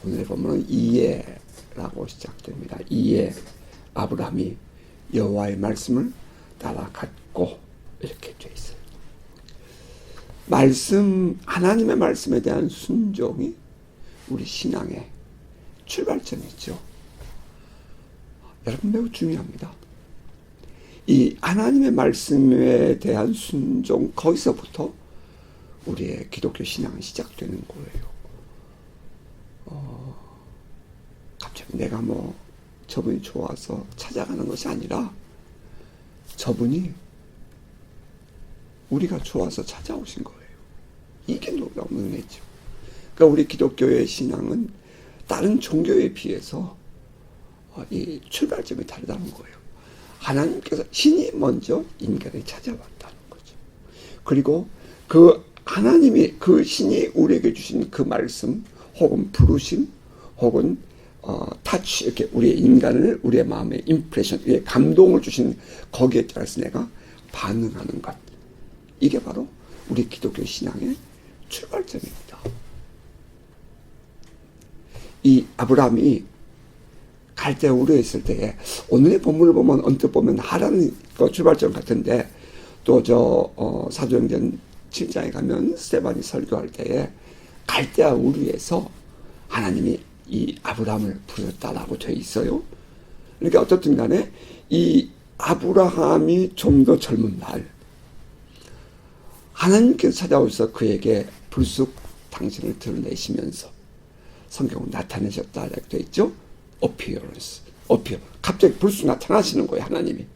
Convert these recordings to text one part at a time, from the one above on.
오늘 보면 이에라고 시작됩니다. 이에 아브라함이 여호와의 말씀을 따라갔고 이렇게 되어 있어요. 말씀, 하나님의 말씀에 대한 순종이 우리 신앙의 출발점이죠. 여러분 매우 중요합니다. 이 하나님의 말씀에 대한 순종, 거기서부터 우리의 기독교 신앙은 시작되는 거예요. 갑자기 내가 뭐 저분이 좋아서 찾아가는 것이 아니라 저분이 우리가 좋아서 찾아오신 거예요. 이게 놀라운 은혜죠. 그러니까 우리 기독교의 신앙은 다른 종교에 비해서 이 출발점이 다르다는 거예요. 하나님께서 신이 먼저 인간을 찾아왔다는 거죠. 그리고 그 하나님이 그 신이 우리에게 주신 그 말씀 혹은 부르심 혹은 타치 이렇게 우리의 인간을 우리의 마음의 임프레션, 우리의 감동을 주신 거기에 따라서 내가 반응하는 것. 이게 바로 우리 기독교 신앙의 출발점입니다. 이 아브라함이 갈대 우르에 있을 때에 오늘의 본문을 보면 언뜻 보면 하라는 그 출발점 같은데 또 사도행전 7장에 가면 스데반이 설교할 때에 갈대아 우르에서 하나님이 이 아브라함을 부르셨다라고 되어 있어요. 그러니까 어떻든 간에 이 아브라함이 좀 더 젊은 날 하나님께서 찾아오셔서 그에게 불쑥 당신을 드러내시면서 성경은 나타내셨다라고 되어 있죠. appearance. 갑자기 불쑥 나타나시는 거예요, 하나님이.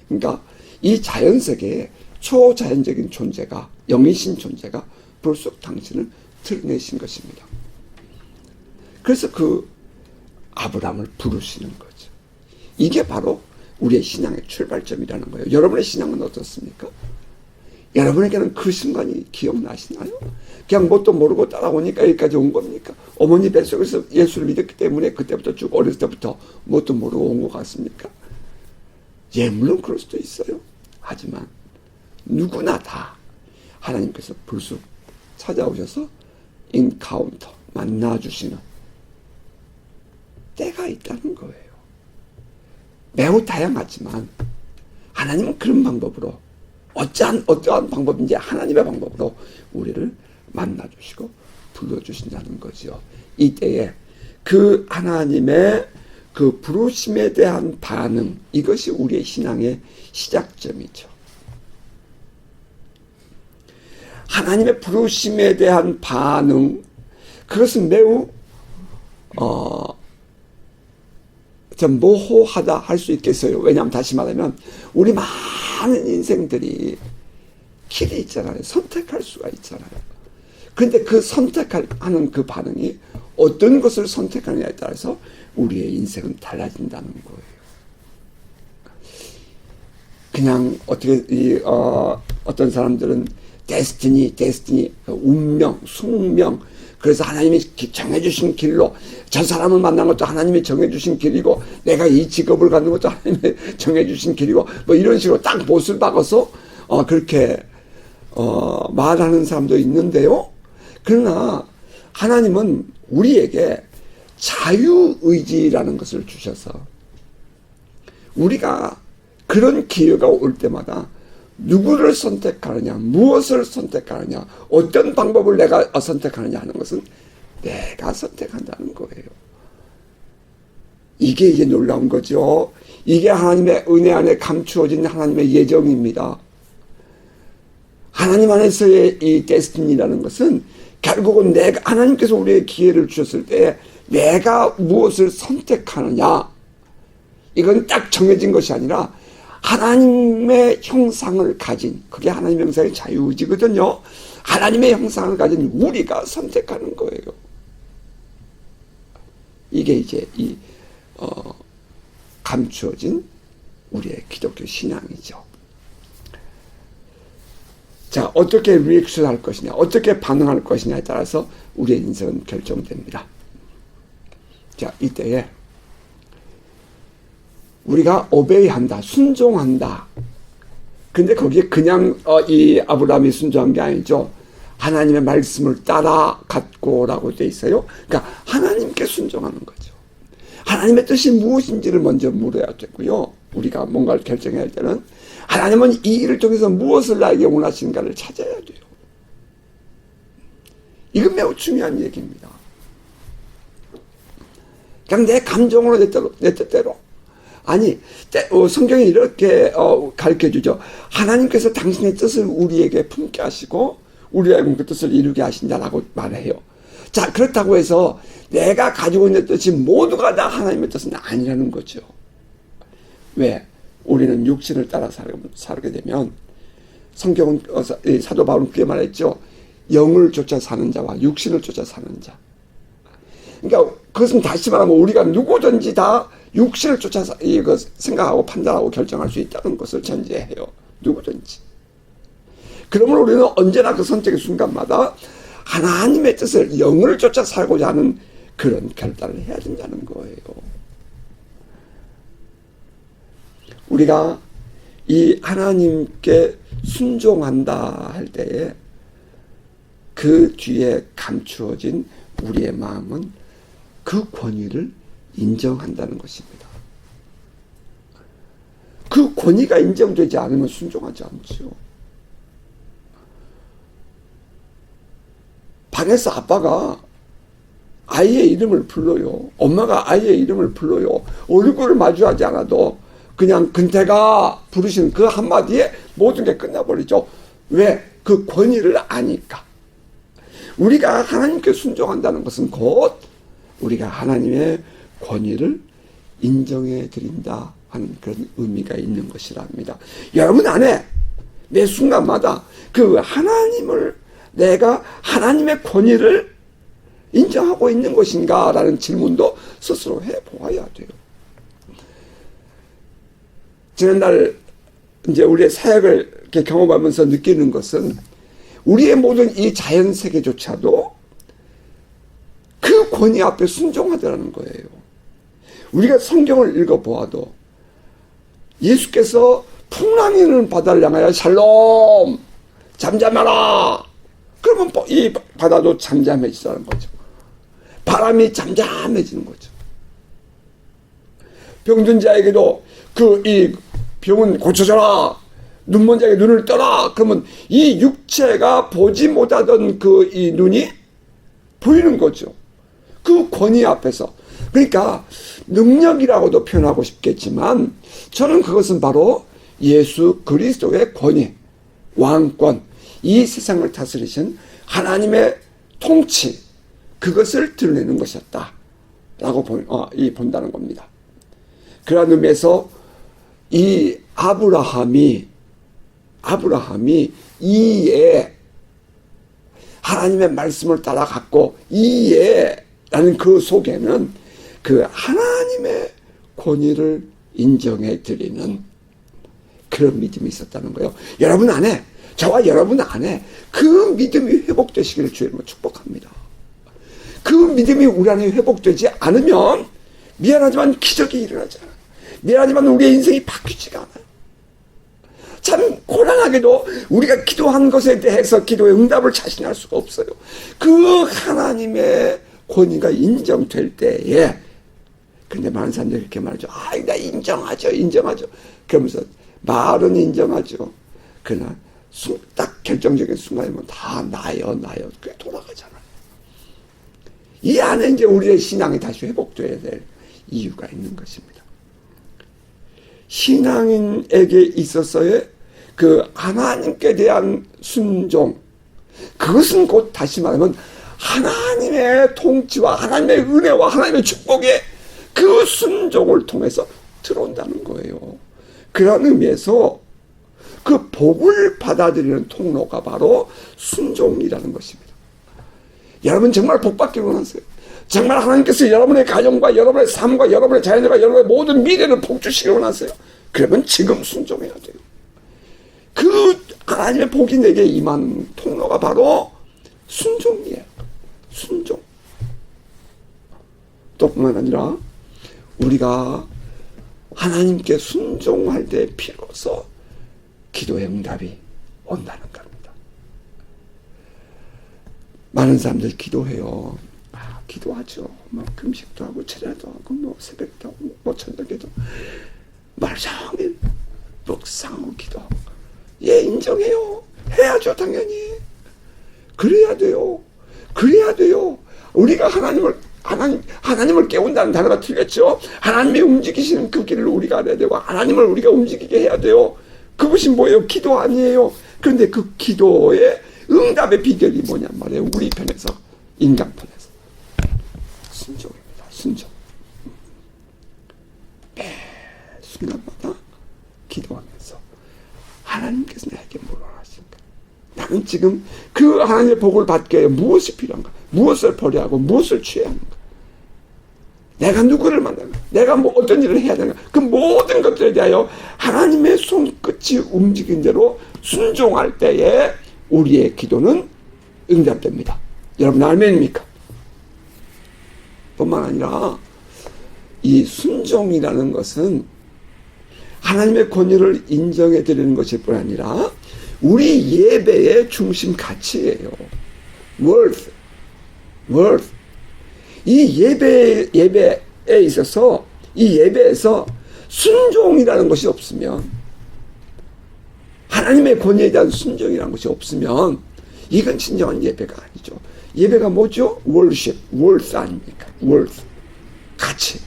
그러니까 이 자연세계에 초자연적인 존재가, 영이신 존재가 불쑥 당신을 드러내신 것입니다. 그래서 그 아브라함을 부르시는 거죠. 이게 바로 우리의 신앙의 출발점이라는 거예요. 여러분의 신앙은 어떻습니까? 여러분에게는 그 순간이 기억나시나요? 그냥 뭣도 모르고 따라오니까 여기까지 온 겁니까? 어머니 뱃속에서 예수를 믿었기 때문에 그때부터 쭉 어렸을 때부터 뭣도 모르고 온 것 같습니까? 예, 물론 그럴 수도 있어요. 하지만 누구나 다 하나님께서 불쑥 찾아오셔서 인카운터, 만나주시는 때가 있다는 거예요. 매우 다양하지만 하나님은 그런 방법으로 어떠한 방법인지 하나님의 방법으로 우리를 만나주시고 불러주신다는 거죠. 이때에 그 하나님의 그 부르심에 대한 반응, 이것이 우리의 신앙의 시작점이죠. 하나님의 부르심에 대한 반응, 그것은 매우 좀 모호하다 할 수 있겠어요. 왜냐하면 다시 말하면 우리 많은 인생들이 길이 있잖아요. 선택할 수가 있잖아요. 그런데 그 선택하는 그 반응이 어떤 것을 선택하느냐에 따라서 우리의 인생은 달라진다는 거예요. 그냥 어떤 사람들은 데스티니, 운명, 숙명, 그래서 하나님이 정해주신 길로 저 사람을 만난 것도 하나님이 정해주신 길이고 내가 이 직업을 갖는 것도 하나님이 정해주신 길이고 뭐 이런 식으로 딱 못을 박아서 그렇게 말하는 사람도 있는데요. 그러나 하나님은 우리에게 자유의지라는 것을 주셔서 우리가 그런 기회가 올 때마다 누구를 선택하느냐, 무엇을 선택하느냐, 어떤 방법을 내가 선택하느냐 하는 것은 내가 선택한다는 거예요. 이게 이제 놀라운 거죠. 이게 하나님의 은혜 안에 감추어진 하나님의 예정입니다. 하나님 안에서의 이 데스티니라는 것은 결국은 하나님께서 우리에게 기회를 주셨을 때 내가 무엇을 선택하느냐, 이건 딱 정해진 것이 아니라 하나님의 형상을 가진, 그게 하나님의 형상의 자유의지거든요. 하나님의 형상을 가진 우리가 선택하는 거예요. 이게 이제 감추어진 우리의 기독교 신앙이죠. 자, 어떻게 리액션 할 것이냐, 어떻게 반응할 것이냐에 따라서 우리의 인생은 결정됩니다. 자, 이때에 우리가 오베이한다, 순종한다. 근데 거기에 그냥 이 아브라함이 순종한 게 아니죠. 하나님의 말씀을 따라갔고라고 돼 있어요. 그러니까 하나님께 순종하는 거죠. 하나님의 뜻이 무엇인지를 먼저 물어야 되고요. 우리가 뭔가를 결정해야 할 때는 하나님은 이 일을 통해서 무엇을 나에게 원하시는가를 찾아야 돼요. 이건 매우 중요한 얘기입니다. 그냥 내 감정으로 내 뜻대로. 아니, 성경이 이렇게 가르쳐주죠. 하나님께서 당신의 뜻을 우리에게 품게 하시고 우리에게 그 뜻을 이루게 하신다라고 말해요. 자, 그렇다고 해서 내가 가지고 있는 뜻이 모두가 다 하나님의 뜻은 아니라는 거죠. 왜? 우리는 육신을 따라 살게 되면 성경은 사도 바울은 그렇게 말했죠. 영을 쫓아 사는 자와 육신을 쫓아 사는 자. 그러니까 그것은 다시 말하면 우리가 누구든지 다 육신을 쫓아서 이거 생각하고 판단하고 결정할 수 있다는 것을 전제해요. 누구든지. 그러면 우리는 언제나 그 선택의 순간마다 하나님의 뜻을 영을 쫓아 살고자 하는 그런 결단을 해야 된다는 거예요. 우리가 이 하나님께 순종한다 할 때에 그 뒤에 감추어진 우리의 마음은 그 권위를 인정한다는 것입니다. 그 권위가 인정되지 않으면 순종하지 않죠. 방에서 아빠가 아이의 이름을 불러요. 엄마가 아이의 이름을 불러요. 얼굴을 마주하지 않아도 그냥 근태가 부르시는 그 한마디에 모든 게 끝나버리죠. 왜? 그 권위를 아니까. 우리가 하나님께 순종한다는 것은 곧 우리가 하나님의 권위를 인정해 드린다 하는 그런 의미가 있는 것이라 합니다. 여러분 안에 매 순간마다 그 하나님을 내가 하나님의 권위를 인정하고 있는 것인가 라는 질문도 스스로 해보아야 돼요. 지난날 이제 우리의 사역을 이렇게 경험하면서 느끼는 것은 우리의 모든 이 자연 세계조차도 그 권위 앞에 순종하더라는 거예요. 우리가 성경을 읽어보아도 예수께서 풍랑이는 바다를 향하여 샬롬 잠잠하라. 그러면 이 바다도 잠잠해지는 거죠. 바람이 잠잠해지는 거죠. 병든 자에게도 이 병은 고쳐져라. 눈먼 자에게 눈을 떠라. 그러면 이 육체가 보지 못하던 이 눈이 보이는 거죠. 그 권위 앞에서. 그러니까 능력이라고도 표현하고 싶겠지만 저는 그것은 바로 예수 그리스도의 권위, 왕권, 이 세상을 다스리신 하나님의 통치, 그것을 드러내는 것이었다 라고 본다는 겁니다. 그런 의미에서 이 아브라함이 이에 하나님의 말씀을 따라갔고 이에라는 그 속에는 그 하나님의 권위를 인정해 드리는 그런 믿음이 있었다는 거예요. 여러분 안에, 저와 여러분 안에 그 믿음이 회복되시기를 주님으로 축복합니다. 그 믿음이 우리 안에 회복되지 않으면 미안하지만 기적이 일어나지 않아요. 미안하지만 우리의 인생이 바뀌지가 않아요. 참 고난하게도 우리가 기도한 것에 대해서 기도의 응답을 자신할 수가 없어요. 그 하나님의 권위가 인정될 때에, 근데 많은 사람들이 이렇게 말하죠. 나 인정하죠. 그러면서 말은 인정하죠. 그러나 딱 결정적인 순간이면 다 나요. 그게 돌아가잖아요. 이 안에 이제 우리의 신앙이 다시 회복돼야 될 이유가 있는 것입니다. 신앙인에게 있어서의 그 하나님께 대한 순종, 그것은 곧 다시 말하면 하나님의 통치와 하나님의 은혜와 하나님의 축복의 그 순종을 통해서 들어온다는 거예요. 그런 의미에서 그 복을 받아들이는 통로가 바로 순종이라는 것입니다. 여러분 정말 복 받기를 원하세요? 정말 하나님께서 여러분의 가정과 여러분의 삶과 여러분의 자녀들과 여러분의 모든 미래를 복 주시기를 원하세요? 그러면 지금 순종해야 돼요. 그 하나님의 복이 내게 임한 통로가 바로 순종이에요. 순종. 또 뿐만 아니라 우리가 하나님께 순종할 때 비로소 기도의 응답이 온다는 겁니다. 많은 사람들이 기도해요. 기도하죠. 금식도 하고 철야도 하고 새벽도 하고 저녁에도 하루 종일 묵상하고 기도하고. 예, 인정해요. 해야죠, 당연히. 그래야 돼요. 그래야 돼요. 우리가 하나님을 깨운다는 단어가 틀렸죠. 하나님이 움직이시는 그 길을 우리가 알아야 되고, 하나님을 우리가 움직이게 해야 돼요. 그것이 뭐예요? 기도 아니에요. 그런데 그 기도의 응답의 비결이 뭐냔 말이에요. 우리 편에서, 인간 편에서. 순종입니다. 순종. 매 순간마다 기도하면서 하나님께서 나에게 뭘 원하십니까? 나는 지금 그 하나님의 복을 받기 위해 무엇이 필요한가? 무엇을 버려야 하고 무엇을 취해야 하는가? 내가 누구를 만나는가? 내가 어떤 일을 해야 되는가? 그 모든 것들에 대하여 하나님의 손끝이 움직인 대로 순종할 때에 우리의 기도는 응답됩니다. 여러분 아멘입니까? 뿐만 아니라 이 순종이라는 것은 하나님의 권위를 인정해 드리는 것일 뿐 아니라 우리 예배의 중심 가치예요. worth. 이 예배에 있어서 이 예배에서 순종이라는 것이 없으면, 하나님의 권위에 대한 순종이라는 것이 없으면 이건 진정한 예배가 아니죠. 예배가 뭐죠? worship, worth 아닙니까? worth, 가치.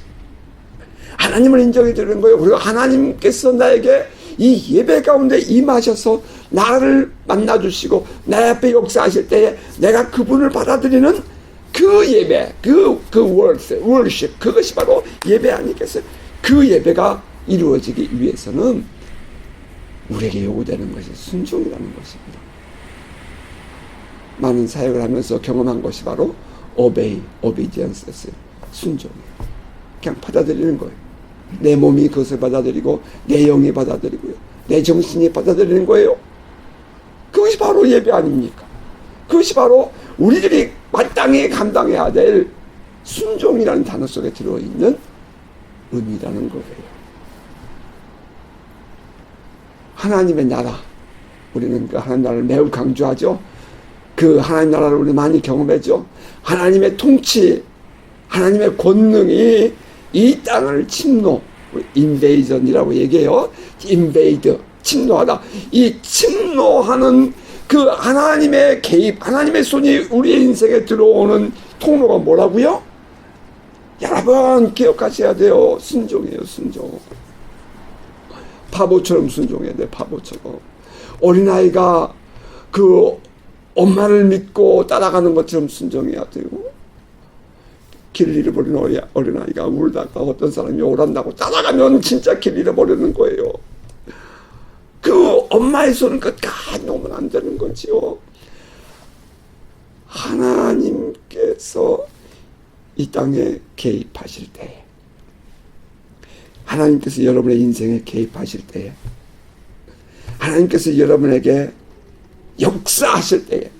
하나님을 인정해 드리는 거예요. 그리고 하나님께서 나에게 이 예배 가운데 임하셔서 나를 만나주시고 내 앞에 역사하실 때에 내가 그분을 받아들이는 그 예배, 그 worth, worship, 그것이 바로 예배 아니겠어요? 그 예배가 이루어지기 위해서는 우리에게 요구되는 것이 순종이라는 것입니다. 많은 사역을 하면서 경험한 것이 바로 obedience였어요. 순종이에요. 그냥 받아들이는 거예요. 내 몸이 그것을 받아들이고 내 영이 받아들이고요. 내 정신이 받아들이는 거예요. 그것이 바로 예배 아닙니까? 그것이 바로 우리들이 마땅히 감당해야 될 순종이라는 단어 속에 들어있는 의미라는 거예요. 하나님의 나라, 우리는 그 하나님 나라를 매우 강조하죠. 그 하나님 나라를 우리 많이 경험했죠. 하나님의 통치, 하나님의 권능이 이 땅을 인베이전이라고 얘기해요. 인베이드, 침노하다. 이 침노하는 그 하나님의 개입, 하나님의 손이 우리의 인생에 들어오는 통로가 뭐라고요? 여러분 기억하셔야 돼요. 순종이에요. 순종. 바보처럼 순종해야 돼. 바보처럼. 어린아이가 그 엄마를 믿고 따라가는 것처럼 순종해야 돼요. 길 잃어버린 어린아이가 울다가 어떤 사람이 오란다고 따라가면 진짜 길 잃어버리는 거예요. 그 엄마의 손을 끝까지 놓으면 안 되는 거지요. 하나님께서 이 땅에 개입하실 때, 하나님께서 여러분의 인생에 개입하실 때에, 하나님께서 여러분에게 역사하실 때에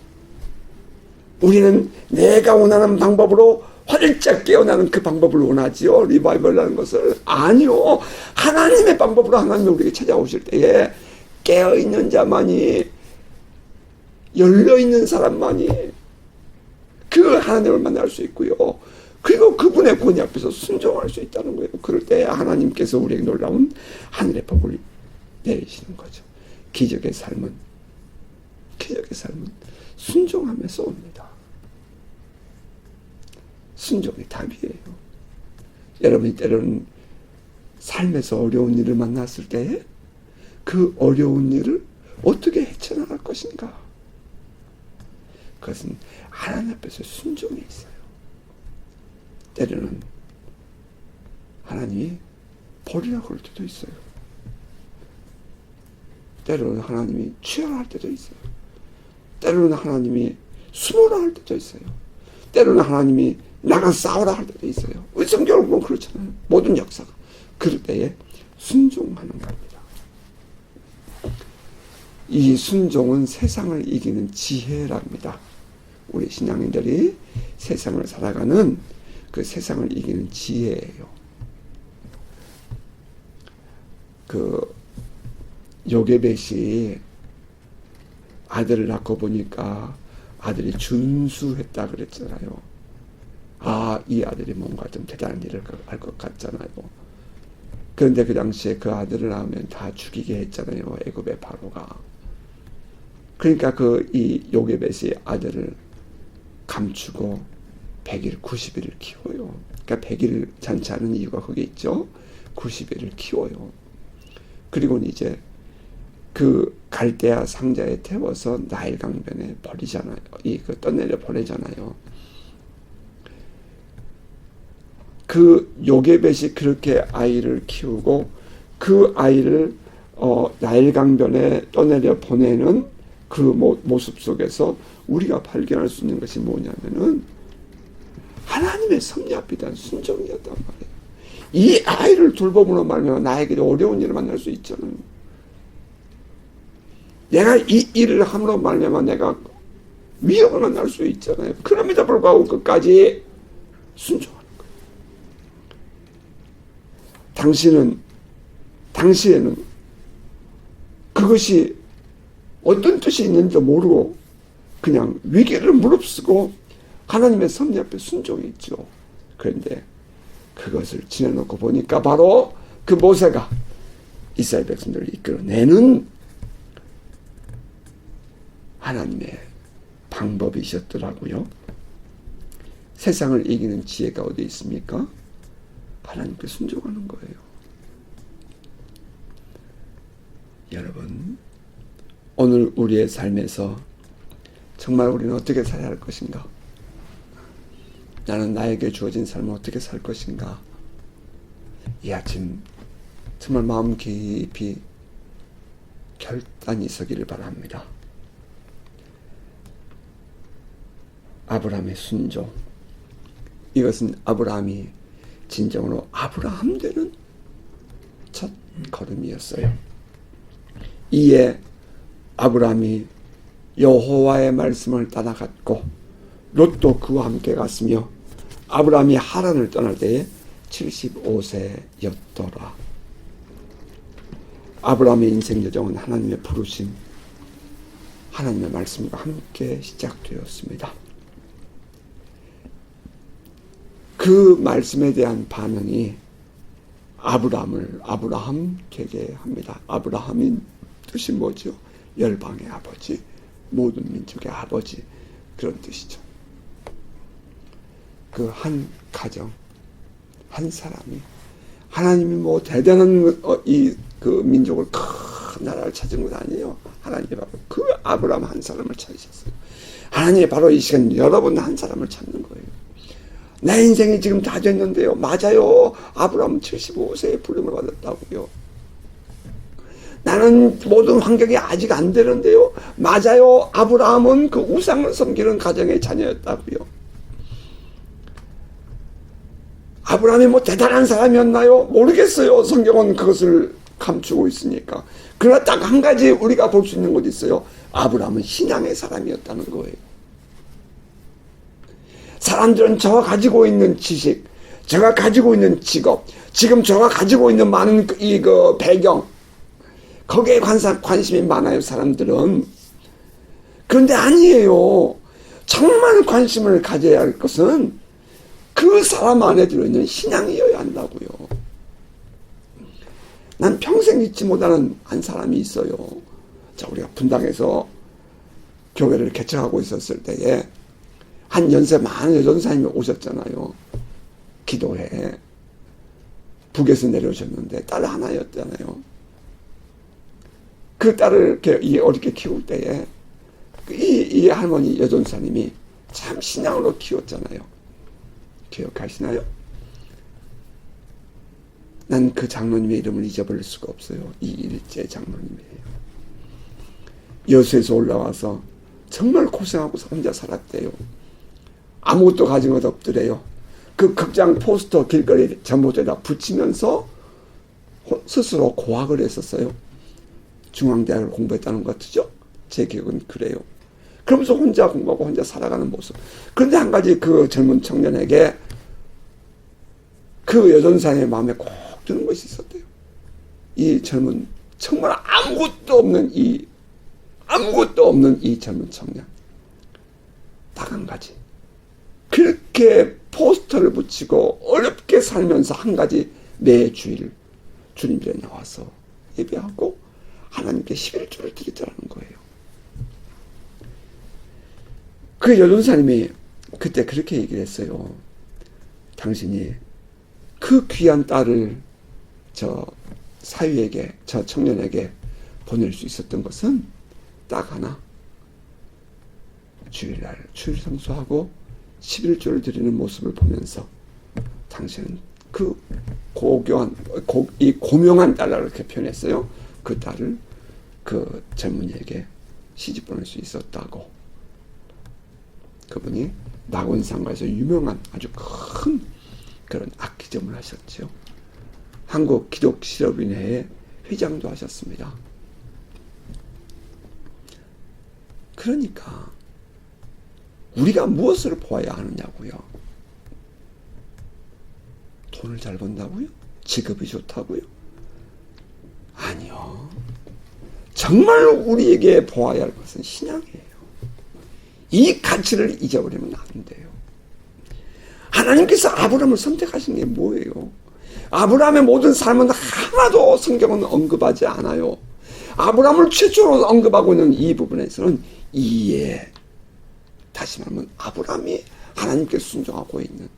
우리는 내가 원하는 방법으로 활짝 깨어나는 그 방법을 원하지요. 리바이벌이라는 것을. 아니요. 하나님의 방법으로 하나님이 우리에게 찾아오실 때에 깨어있는 자만이, 열려있는 사람만이 그 하나님을 만날 수 있고요. 그리고 그분의 권위 앞에서 순종할 수 있다는 거예요. 그럴 때 하나님께서 우리에게 놀라운 하늘의 복을 내리시는 거죠. 기적의 삶은 순종하면서 옵니다. 순종이 답이에요. 여러분이 때로는 삶에서 어려운 일을 만났을 때 그 어려운 일을 어떻게 헤쳐나갈 것인가? 그것은 하나님 앞에서 순종이 있어요. 때로는 하나님이 버리라고 할 때도 있어요. 때로는 하나님이 취하라 할 때도 있어요. 때로는 하나님이 숨어라 할 때도 있어요. 때로는 하나님이 나가서 싸우라 할 때도 있어요. 우리 성경을 보면 그렇잖아요. 모든 역사가. 그럴 때에 순종하는 겁니다. 이 순종은 세상을 이기는 지혜랍니다. 우리 신앙인들이 세상을 살아가는 그 세상을 이기는 지혜예요. 그 요게벳이 아들을 낳고 보니까 아들이 준수했다 그랬잖아요. 아, 이 아들이 뭔가 좀 대단한 일을 할 것 같잖아요. 그런데 그 당시에 그 아들을 낳으면 다 죽이게 했잖아요. 애굽의 바로가. 그러니까 이 요게벳이 아들을 감추고 100일, 90일을 키워요. 그러니까 100일 잔치하는 이유가 거기 있죠. 90일을 키워요. 그리고는 이제 그 갈대아 상자에 태워서 나일 강변에 버리잖아요. 떠내려 보내잖아요. 그 요게벳이 그렇게 아이를 키우고 그 아이를 나일 강변에 떠내려 보내는 그 모습 속에서 우리가 발견할 수 있는 것이 뭐냐면은 하나님의 섭리합비단 순종이었단 말이에요. 이 아이를 돌봄으로 말하면 나에게 어려운 일을 만날 수 있잖아요. 내가 이 일을 함으로 말하면 내가 위험을 만날 수 있잖아요. 그럼에도 불구하고 끝까지 순종하는 거예요. 당시에는 그것이 어떤 뜻이 있는지도 모르고 그냥 위기를 무릅쓰고 하나님의 섭리 앞에 순종했죠. 그런데 그것을 지내놓고 보니까 바로 그 모세가 이스라엘 백성들을 이끌어내는 하나님의 방법이셨더라고요. 세상을 이기는 지혜가 어디 있습니까? 하나님께 순종하는 거예요. 여러분, 오늘 우리의 삶에서 정말 우리는 어떻게 살아야 할 것인가? 나는 나에게 주어진 삶을 어떻게 살 것인가? 이 아침 정말 마음 깊이 결단이 서기를 바랍니다. 아브라함의 순종, 이것은 아브라함이 진정으로 아브라함 되는 첫 걸음이었어요. 이에 아브라함이 여호와의 말씀을 따라갔고 롯도 그와 함께 갔으며 아브라함이 하란을 떠날 때에 75세였더라. 아브라함의 인생 여정은 하나님의 부르심, 하나님의 말씀과 함께 시작되었습니다. 그 말씀에 대한 반응이 아브라함을 아브라함 되게 합니다. 아브라함인 뜻이 뭐죠? 열방의 아버지, 모든 민족의 아버지, 그런 뜻이죠. 그 한 가정, 한 사람이 하나님이 뭐 대단한 그 민족을 큰 나라를 찾은 건 아니에요. 하나님이 바로 그 아브라함 한 사람을 찾으셨어요. 하나님이 바로 이 시간 여러분 한 사람을 찾는 거예요. 내 인생이 지금 다 됐는데요. 맞아요. 아브라함 75세에 부름을 받았다고요. 나는 모든 환경이 아직 안 되는데요. 맞아요. 아브라함은 그 우상을 섬기는 가정의 자녀였다고요. 아브라함이 뭐 대단한 사람이었나요? 모르겠어요. 성경은 그것을 감추고 있으니까. 그러나 딱 한 가지 우리가 볼 수 있는 것이 있어요. 아브라함은 신앙의 사람이었다는 거예요. 사람들은 저가 가지고 있는 지식, 저가 가지고 있는 직업, 지금 저가 가지고 있는 많은 그 배경, 거기에 관심이 많아요, 사람들은. 그런데 아니에요. 정말 관심을 가져야 할 것은 그 사람 안에 들어있는 신앙이어야 한다고요. 난 평생 잊지 못하는 한 사람이 있어요. 자, 우리가 분당에서 교회를 개척하고 있었을 때에 한 연세 많은 여전사님이 오셨잖아요. 기도회. 북에서 내려오셨는데 딸 하나였잖아요. 그 딸을 이렇게 어렵게 키울 때에 이 할머니 여전사님이 참 신앙으로 키웠잖아요. 기억하시나요? 난 그 장로님의 이름을 잊어버릴 수가 없어요. 이일째 장로님이에요. 여수에서 올라와서 정말 고생하고 혼자 살았대요. 아무것도 가진 것 없더래요. 그 극장 포스터 길거리 전봇대에다 붙이면서 스스로 고학을 했었어요. 중앙대학을 공부했다는 것 같죠? 제 기억은 그래요. 그러면서 혼자 공부하고 혼자 살아가는 모습. 그런데 한 가지 그 젊은 청년에게 그 여전사의 마음에 꼭 드는 것이 있었대요. 이 젊은, 정말 아무것도 없는 이 젊은 청년. 딱 한 가지. 그렇게 포스터를 붙이고 어렵게 살면서 한 가지 매주일 주님께 나와서 예배하고 하나님께 11조를 드리더라는 거예요. 그 여전사님이 그때 그렇게 얘기를 했어요. 당신이 그 귀한 딸을 저 사위에게, 저 청년에게 보낼 수 있었던 것은 딱 하나. 주일날 주일 성수하고 11조를 드리는 모습을 보면서 당신은 그 고명한 딸을 이렇게 표현했어요. 그 딸을 그 젊은이에게 시집 보낼 수 있었다고. 그분이 낙원상가에서 유명한 아주 큰 그런 악기점을 하셨죠. 한국 기독실업인회의 회장도 하셨습니다. 그러니까 우리가 무엇을 보아야 하느냐고요? 돈을 잘 번다고요? 직업이 좋다고요? 아니요. 정말 우리에게 보아야 할 것은 신앙이에요. 이 가치를 잊어버리면 안 돼요. 하나님께서 아브라함을 선택하신 게 뭐예요? 아브라함의 모든 삶은 하나도 성경은 언급하지 않아요. 아브라함을 최초로 언급하고 있는 이 부분에서는 이해, 다시 말하면 아브라함이 하나님께 순종하고 있는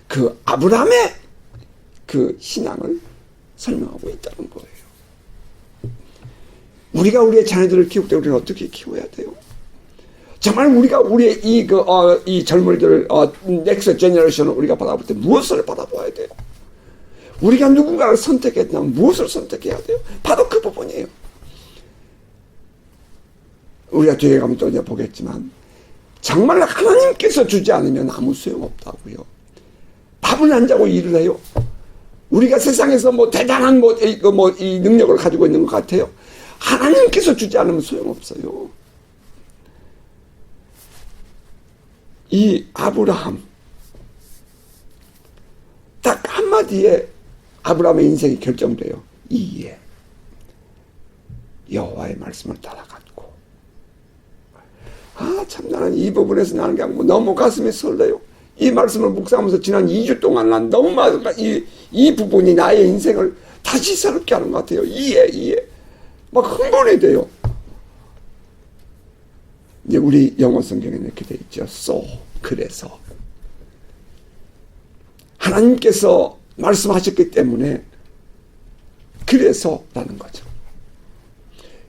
그 아브라함의 그 신앙을 설명하고 있다는 거예요. 우리가 우리의 자녀들을 키울 때 우리는 어떻게 키워야 돼요? 정말 우리가 우리의 이 젊은이들을 넥스트 제너레이션을 우리가 바라볼 때 무엇을 바라봐야 돼요? 우리가 누군가를 선택했다면 무엇을 선택해야 돼요? 바로 그 부분이에요. 우리가 뒤에 가면 또 이제 보겠지만 정말 하나님께서 주지 않으면 아무 소용없다고요. 밥을 안 자고 일을 해요. 우리가 세상에서 뭐 대단한 이 능력을 가지고 있는 것 같아요. 하나님께서 주지 않으면 소용없어요. 이 아브라함 딱 한마디에 아브라함의 인생이 결정돼요. 이에 여호와의 말씀을 따라갔고, 참 나는 이 부분에서 나는 그냥 너무 가슴이 설레요. 이 말씀을 묵상하면서 지난 2주 동안 난 너무 이 부분이 나의 인생을 다시 새롭게 하는 것 같아요. 이해 막 흥분이 돼요. 이제 우리 영어 성경에 이렇게 돼 있죠. So, 그래서 하나님께서 말씀하셨기 때문에 그래서라는 거죠.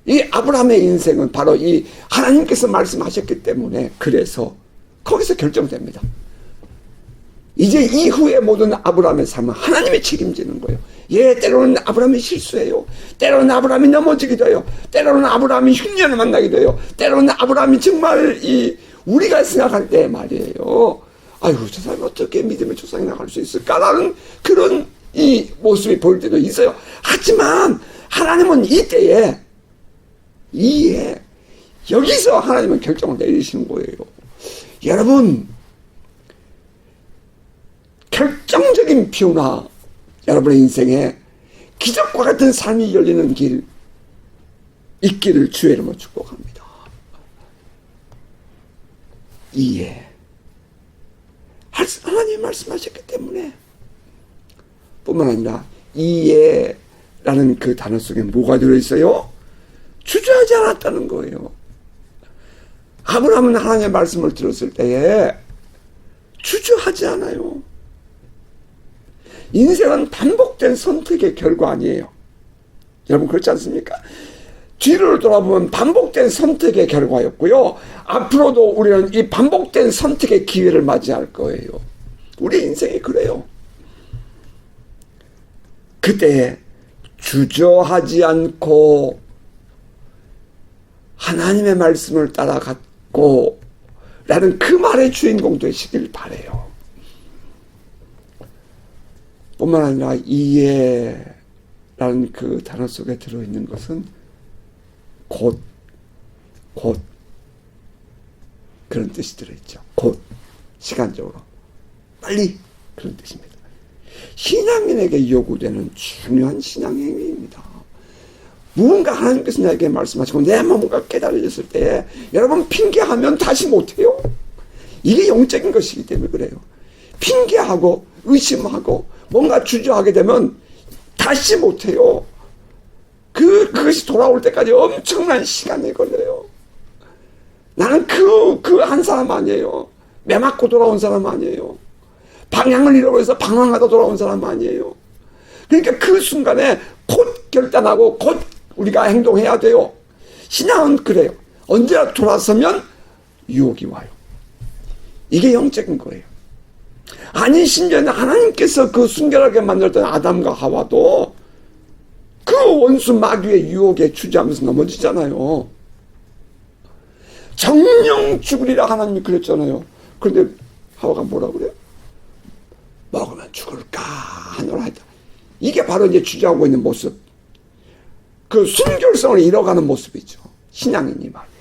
이 아브라함의 인생은 바로 이 하나님께서 말씀하셨기 때문에 그래서 거기서 결정됩니다. 이제 이후의 모든 아브라함의 삶은 하나님이 책임지는 거예요. 때로는 아브라함이 실수해요. 때로는 아브라함이 넘어지기도 해요. 때로는 아브라함이 흉년을 만나기도 해요. 때로는 아브라함이 정말 우리가 생각할 때 말이에요. 아이고, 저 사람이 어떻게 믿음의 조상이 나갈 수 있을까라는 그런 이 모습이 보일 때도 있어요. 하지만 하나님은 이때에 여기서 하나님은 결정을 내리시는 거예요. 여러분, 결정적인 변화, 여러분의 인생에 기적과 같은 삶이 열리는 길 있기를 주의 이름으로 축복합니다. 하나님이 말씀하셨기 때문에 뿐만 아니라 이해라는 그 단어 속에 뭐가 들어있어요? 주저하지 않았다는 거예요. 아브라함은 하나님의 말씀을 들었을 때에 주저하지 않아요. 인생은 반복된 선택의 결과 아니에요. 여러분 그렇지 않습니까? 뒤를 돌아보면 반복된 선택의 결과였고요. 앞으로도 우리는 이 반복된 선택의 기회를 맞이할 거예요. 우리 인생이 그래요. 그때 주저하지 않고 하나님의 말씀을 따라갔고 라는 그 말의 주인공 되시길 바라요. 뿐만 아니라 이해라는 그 단어 속에 들어있는 것은 곧 그런 뜻이 들어있죠. 곧 시간적으로 빨리 그런 뜻입니다. 신앙인에게 요구되는 중요한 신앙행위입니다. 무언가 하나님께서 나에게 말씀하시고 내 뭔가 깨달아졌을 때 여러분 핑계하면 다시 못해요. 이게 영적인 것이기 때문에 그래요. 핑계하고 의심하고 뭔가 주저하게 되면 다시 못해요. 그것이 돌아올 때까지 엄청난 시간이 걸려요. 나는 그 한 사람 아니에요. 매 맞고 돌아온 사람 아니에요. 방향을 잃어버려서 방황하다 돌아온 사람 아니에요. 그러니까 그 순간에 곧 결단하고 곧 우리가 행동해야 돼요. 신앙은 그래요. 언제나 돌아서면 유혹이 와요. 이게 영적인 거예요. 아니 심지어 하나님께서 그 순결하게 만들었던 아담과 하와도 그 원수 마귀의 유혹에 주저하면서 넘어지잖아요. 정령 죽으리라 하나님이 그랬잖아요. 그런데 하와가 뭐라 그래요? 먹으면 죽을까 하노라 했다. 이게 바로 이제 주저하고 있는 모습. 그 순결성을 잃어가는 모습이죠. 신앙인이 말이에요.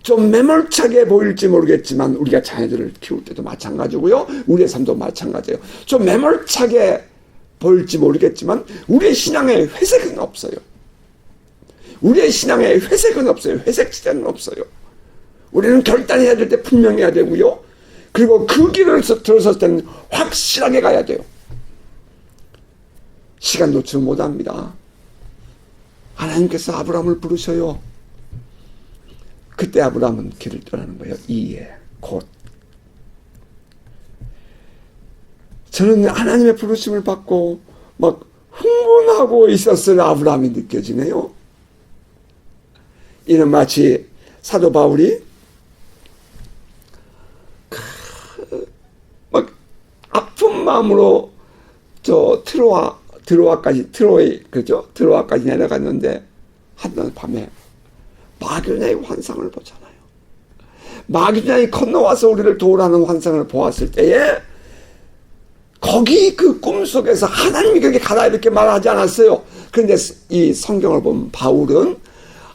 좀 매몰차게 보일지 모르겠지만 우리가 자녀들을 키울 때도 마찬가지고요. 우리의 삶도 마찬가지예요. 좀 매몰차게 보일지 모르겠지만 우리의 신앙에 회색은 없어요. 우리의 신앙에 회색은 없어요. 회색지대는 없어요. 우리는 결단해야 될 때 분명해야 되고요. 그리고 그 길을 들어섰을 때는 확실하게 가야 돼요. 시간 놓치지 못합니다. 하나님께서 아브라함을 부르셔요. 그때 아브라함은 길을 떠나는 거예요. 이에 곧. 저는 하나님의 부르심을 받고 막 흥분하고 있었을 아브라함이 느껴지네요. 이는 마치 사도 바울이 막 아픈 마음으로 저 트로아까지 내려갔는데 한날 밤에 마귀냐의 환상을 보잖아요. 마귀냐이 건너와서 우리를 도우라는 환상을 보았을 때에 거기 그 꿈속에서 하나님이 그렇게 가라 이렇게 말하지 않았어요. 그런데 이 성경을 보면 바울은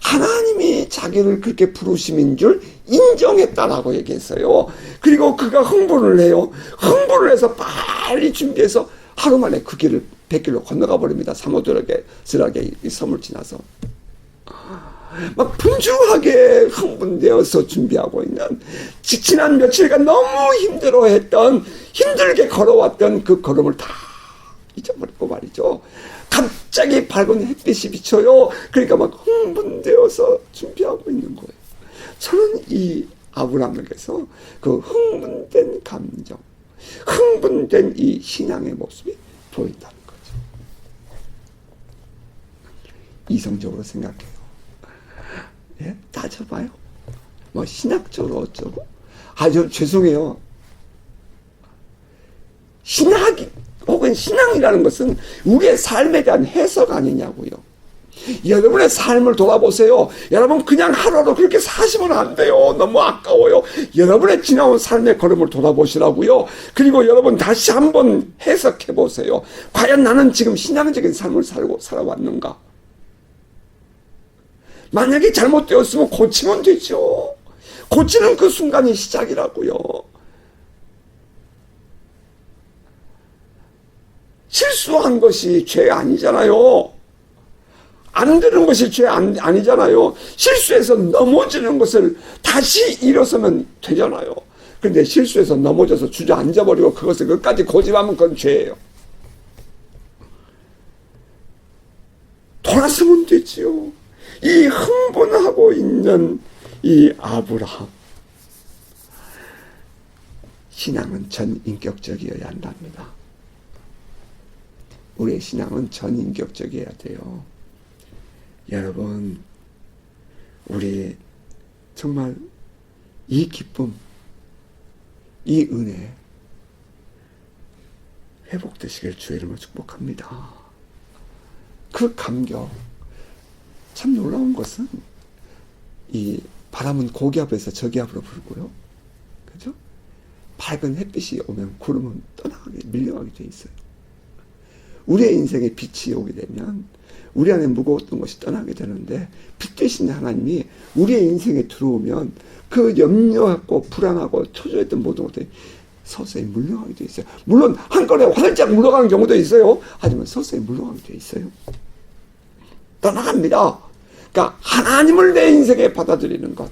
하나님이 자기를 그렇게 부르심인 줄 인정했다라고 얘기했어요. 그리고 그가 흥분을 해요. 흥분을 해서 빨리 준비해서 하루 만에 그 길을 백길로 건너가 버립니다. 사모들에게 이 섬을 지나서. 막 분주하게 흥분되어서 준비하고 있는 지난 며칠간 너무 힘들게 걸어왔던 그 걸음을 다 잊어버리고 말이죠. 갑자기 밝은 햇빛이 비쳐요. 그러니까 막 흥분되어서 준비하고 있는 거예요. 저는 이 아브라함에게서 그 흥분된 감정, 흥분된 이 신앙의 모습이 보인다는 거죠. 이성적으로 생각해요. 예? 따져봐요. 뭐 신학적으로 어쩌고. 저 죄송해요. 혹은 신앙이라는 것은 우리의 삶에 대한 해석 아니냐고요. 여러분의 삶을 돌아보세요. 여러분 그냥 하루하루 그렇게 사시면 안 돼요. 너무 아까워요. 여러분의 지나온 삶의 걸음을 돌아보시라고요. 그리고 여러분 다시 한번 해석해 보세요. 과연 나는 지금 신앙적인 삶을 살아왔는가? 만약에 잘못되었으면 고치면 되죠. 고치는 그 순간이 시작이라고요. 실수한 것이 죄 아니잖아요. 안 되는 것이 죄 아니잖아요. 실수해서 넘어지는 것을 다시 일어서면 되잖아요. 그런데 실수해서 넘어져서 주저앉아버리고 그것을 끝까지 고집하면 그건 죄예요. 돌아서면 되지요. 이 흥분하고 있는 이 아브라함. 신앙은 전인격적이어야 한답니다. 우리의 신앙은 전인격적이어야 돼요. 여러분, 우리 정말 이 기쁨, 이 은혜 회복되시길 주의 이름으로 축복합니다. 그 감격, 참 놀라운 것은 이 바람은 고기압에서 저기압으로 불고요. 그죠? 밝은 햇빛이 오면 구름은 떠나가게 밀려가게 돼 있어요. 우리의 인생에 빛이 오게 되면 우리 안에 무거웠던 것이 떠나게 되는데 빛 되신 하나님이 우리의 인생에 들어오면 그 염려하고 불안하고 초조했던 모든 것들이 서서히 물러가게 돼 있어요. 물론 한 건에 활짝 물러가는 경우도 있어요. 하지만 서서히 물러가게 돼 있어요. 떠나갑니다. 그러니까 하나님을 내 인생에 받아들이는 것.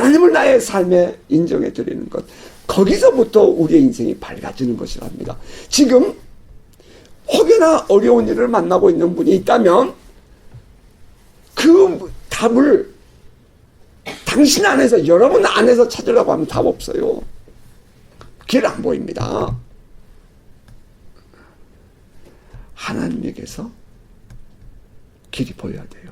하나님을 나의 삶에 인정해 드리는 것, 거기서부터 우리의 인생이 밝아지는 것이랍니다. 지금 혹여나 어려운 일을 만나고 있는 분이 있다면 그 답을 당신 안에서, 여러분 안에서 찾으려고 하면 답 없어요. 길 안 보입니다. 하나님에게서 길이 보여야 돼요.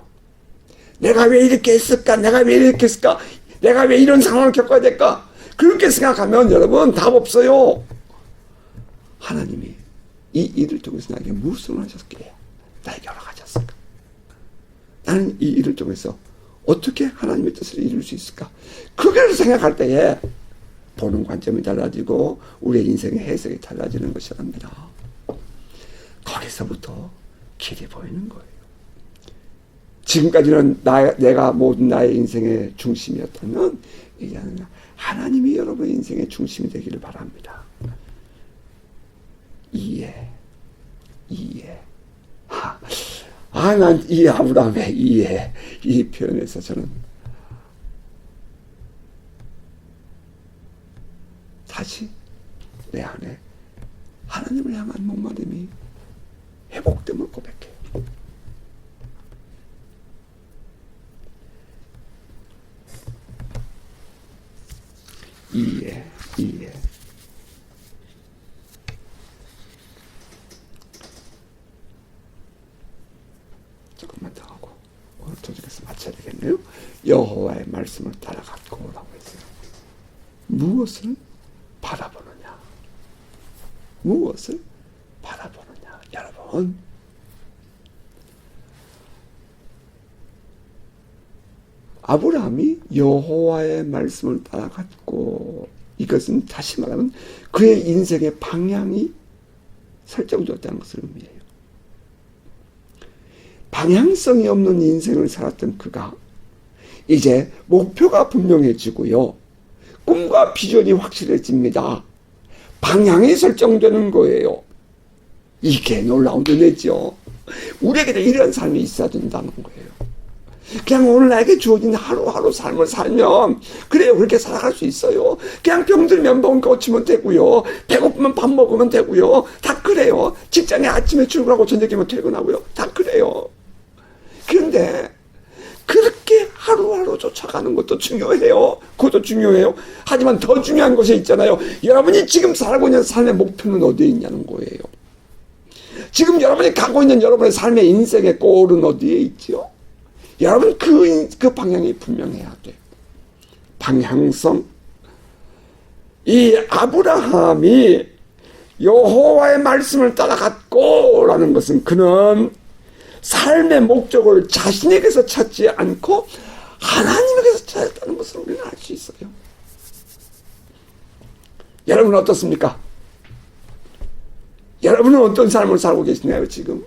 내가 왜 이렇게 했을까? 내가 왜 이렇게 했을까? 내가 왜 이런 상황을 겪어야 될까? 그렇게 생각하면 여러분 답 없어요. 하나님이 이 일을 통해서 나에게 무엇을 하셨기에 나에게 허락하셨을까? 나는 이 일을 통해서 어떻게 하나님의 뜻을 이룰 수 있을까? 그걸 생각할 때에 보는 관점이 달라지고 우리의 인생의 해석이 달라지는 것이랍니다. 거기서부터 길이 보이는 거예요. 지금까지는 내가 모든 나의 인생의 중심이었다면 이제는 하나님이 여러분의 인생의 중심이 되기를 바랍니다. 이해. 난 이 아브라함의 이해, 이 표현에서 저는 다시 내 안에 하나님을 향한 목마름이 회복됨을 고백해요. 이해. 조금만 더 하고 오늘 조직에서 마쳐야 되겠네요. 여호와의 말씀을 따라갔고 라고 했어요. 무엇을 바라보느냐? 무엇을 바라보느냐? 여러분, 아브라함이 여호와의 말씀을 따라갔고, 이것은 다시 말하면 그의 인생의 방향이 설정되었다는 것을 의미해요. 방향성이 없는 인생을 살았던 그가 이제 목표가 분명해지고요. 꿈과 비전이 확실해집니다. 방향이 설정되는 거예요. 이게 놀라운 은혜죠. 우리에게도 이런 삶이 있어야 된다는 거예요. 그냥 오늘 나에게 주어진 하루하루 삶을 살면 그래요. 그렇게 살아갈 수 있어요. 그냥 병들면 병 고치면 되고요. 배고프면 밥 먹으면 되고요. 다 그래요. 직장에 아침에 출근하고 저녁이면 퇴근하고요. 다 그래요. 그런데 그렇게 하루하루 쫓아가는 것도 중요해요. 그것도 중요해요. 하지만 더 중요한 것이 있잖아요. 여러분이 지금 살고 있는 삶의 목표는 어디에 있냐는 거예요. 지금 여러분이 가고 있는 여러분의 삶의 인생의 골은 어디에 있죠? 여러분 그 방향이 분명해야 돼요. 방향성. 이 아브라함이 여호와의 말씀을 따라갔고 라는 것은 그는 삶의 목적을 자신에게서 찾지 않고 하나님에게서 찾았다는 것을 우리는 알 수 있어요. 여러분은 어떻습니까? 여러분은 어떤 삶을 살고 계시나요, 지금?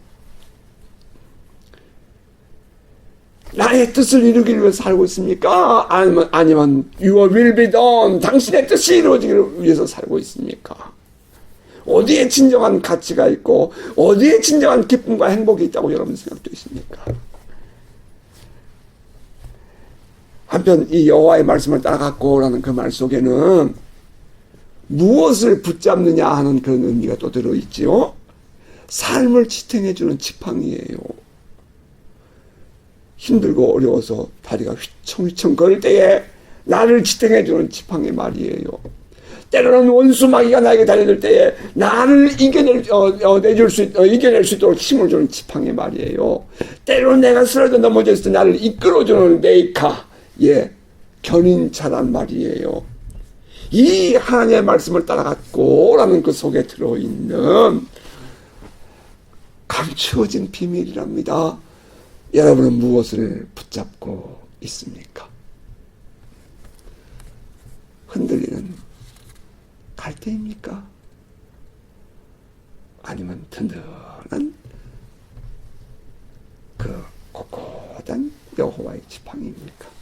나의 뜻을 이루기 위해서 살고 있습니까? 아니면 your will be done, 당신의 뜻이 이루어지기를 위해서 살고 있습니까? 어디에 진정한 가치가 있고 어디에 진정한 기쁨과 행복이 있다고 여러분 생각되십니까? 한편 이 여호와의 말씀을 따라갔고라는 그 말 속에는 무엇을 붙잡느냐 하는 그런 의미가 또 들어있지요. 삶을 지탱해주는 지팡이예요. 힘들고 어려워서 다리가 휘청휘청 거릴 때에 나를 지탱해주는 지팡이 말이에요. 때로는 원수 마귀가 나에게 달려들 때에 나를 이겨낼 수 있도록 힘을 주는 지팡이 말이에요. 때로는 내가 쓰러져 넘어져 있을 때 나를 이끌어주는 메이카, 견인차란 말이에요. 이 하나님의 말씀을 따라갔고라는 그 속에 들어있는 감추어진 비밀이랍니다. 여러분은 무엇을 붙잡고 있습니까? 흔들리는 갈대입니까? 아니면 든든한 그 꼿꼿한 여호와의 지팡이입니까?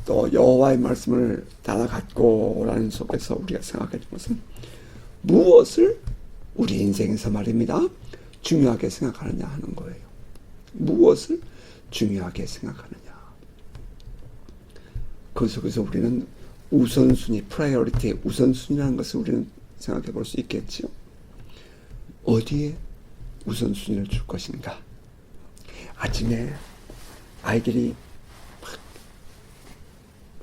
또 여호와의 말씀을 따라갔고라는 속에서 우리가 생각해 준 것은 무엇을 우리 인생에서 말입니다. 중요하게 생각하느냐 하는 거예요. 무엇을 중요하게 생각하느냐. 그 속에서 우리는 우선순위, 프라이어리티, 우선순위라는 것을 우리는 생각해 볼 수 있겠지요. 어디에 우선순위를 줄 것인가. 아침에 아이들이 막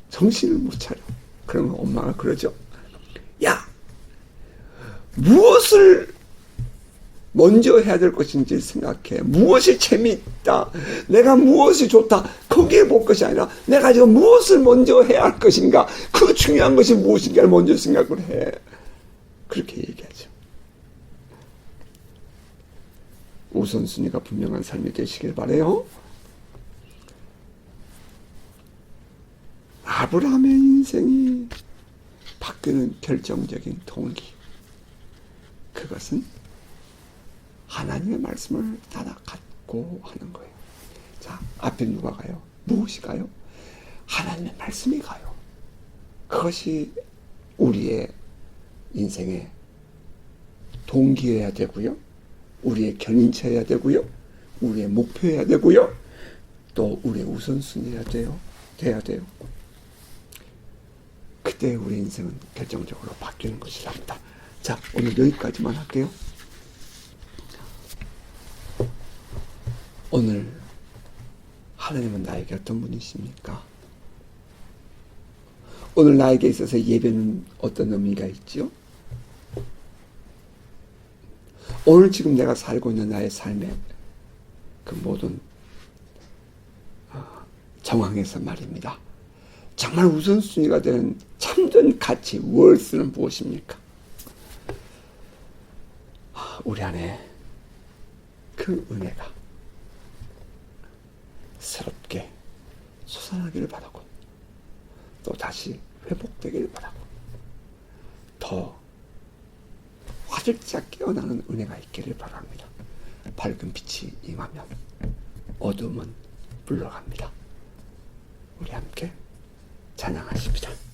정신을 못 차려. 그러면 엄마가 그러죠. 야, 무엇을 먼저 해야 될 것인지 생각해. 무엇이 재미있다. 내가 무엇이 좋다. 거기에 볼 것이 아니라 내가 지금 무엇을 먼저 해야 할 것인가. 그 중요한 것이 무엇인가를 먼저 생각을 해. 그렇게 얘기하죠. 우선순위가 분명한 삶이 되시길 바라요. 아브라함의 인생이 바뀌는 결정적인 동기. 그것은 하나님의 말씀을 따라갔고 하는 거예요. 자, 앞에 누가 가요? 무엇이 가요? 하나님의 말씀이 가요. 그것이 우리의 인생의 동기여야 되고요. 우리의 견인처여야 되고요. 우리의 목표여야 되고요. 또 우리의 우선순위여야 돼요. 돼야 돼요. 그때 우리 인생은 결정적으로 바뀌는 것이랍니다. 자, 오늘 여기까지만 할게요. 오늘 하나님은 나에게 어떤 분이십니까? 오늘 나에게 있어서 예배는 어떤 의미가 있지요? 오늘 지금 내가 살고 있는 나의 삶의 그 모든 정황에서 말입니다. 정말 우선순위가 되는 참된 가치, 월스는 무엇입니까? 우리 안에 그 은혜가 새롭게 솟아나기를 바라고 또 다시 회복되기를 바라고 더 활짝 깨어나는 은혜가 있기를 바랍니다. 밝은 빛이 임하면 어둠은 물러갑니다. 우리 함께 찬양하십니다.